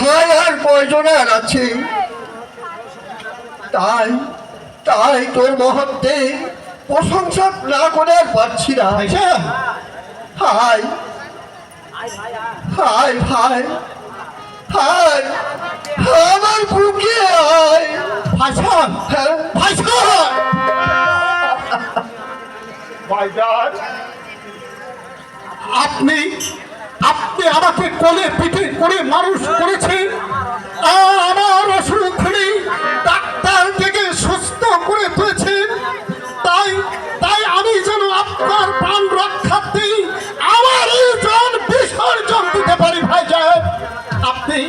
ভাই আর কয়জন আর আছে? তাই তাই তোর মহত্বে প্রশংসা না করে আর পারছি না। হাই হাই ভাই, হাই আমার বুকে আয় ভাইজান, ভাইজান, ভাইজান, আপনি আপনি আমাকে কোলে পিঠে করে মানুষ করেছেন, আর আমার অসুখ হলে ডাক্তার থেকে সুস্থ করে তুলেছেন। তাই তাই আমি যেন আপনার প্রাণ রক্ষার্থে আমার এই প্রাণ বিসর্জন দিতে পারি ভাইজান। আপনি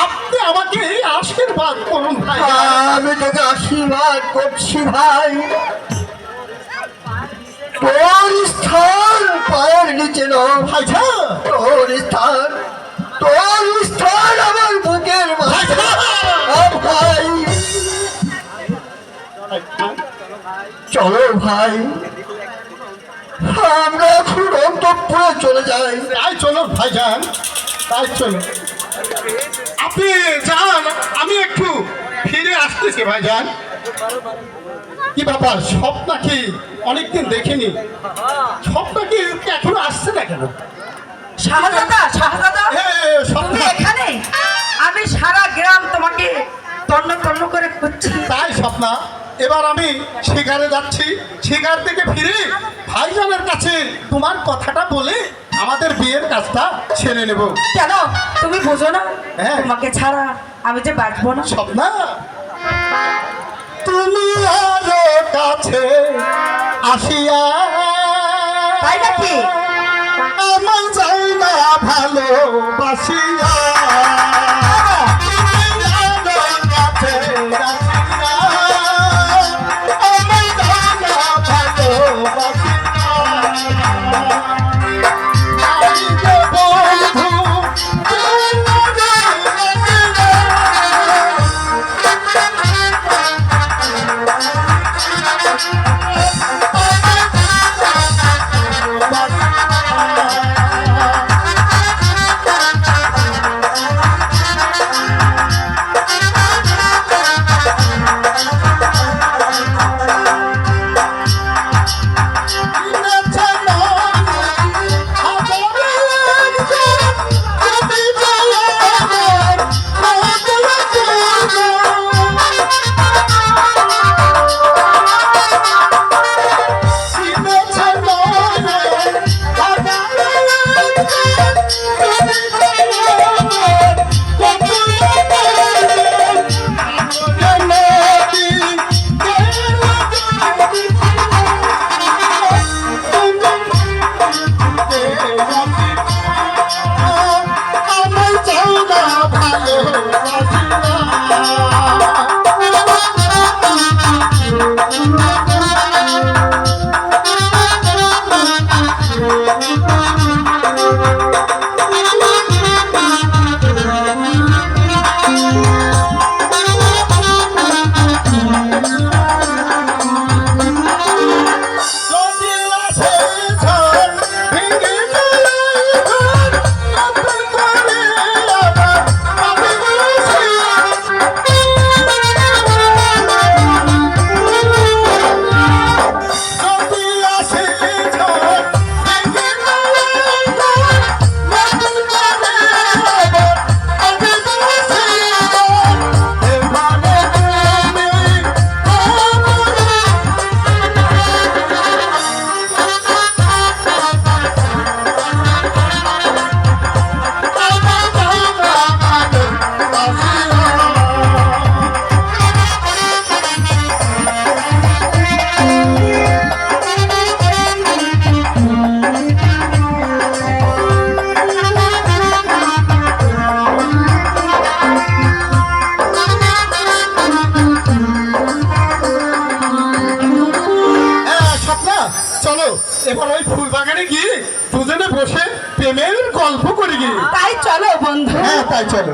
আপনি আমাকে আশীর্বাদ করুন ভাইজান। আমি তোকে আশীর্বাদ করছি ভাই। তোর স্থান পায়ের নিচে নয় ভাইজান, তোর স্থান আমার বুকের মাঝে। ভাই চলো ভাই, আমরা এখন অন্তঃপুরে চলে যাই। তাই চলো ভাইজান, তাই চলো। আপনি যান, আমি একটু ফিরে আসতেছি ভাইজান। কি ব্যাপার, স্বপ্ন কি অনেকদিন দেখিনি? স্বপ্ন কি এখনো আসছে না কেন? শাহজাদা, শাহজাদা, তুমি এখানে? আমি সারা গ্রাম তোমাকে তন্ন তন্ন করে খুঁজছি। তাই স্বপ্না, এবার আমি শিকারে যাচ্ছি। শিকার থেকে ফিরে ভাইজানের কাছে তোমার কথাটা বলে আমাদের বিয়ের কাজটা ছেড়ে নেব। কেন তুমি বোঝো না হ্যাঁ। তোমাকে ছাড়া আমি যে বাঁচবো না। স্বপ্না, তুমি আরো কাছে আসিয়া তাই নাকি? আমার চাই না ভালোবাসিয়া এবার ওই ফুল বাগানে গিয়ে দুজনে বসে প্রেমের গল্প করি গিয়ে। তাই চলো বন্ধু। হ্যাঁ, তাই চলো।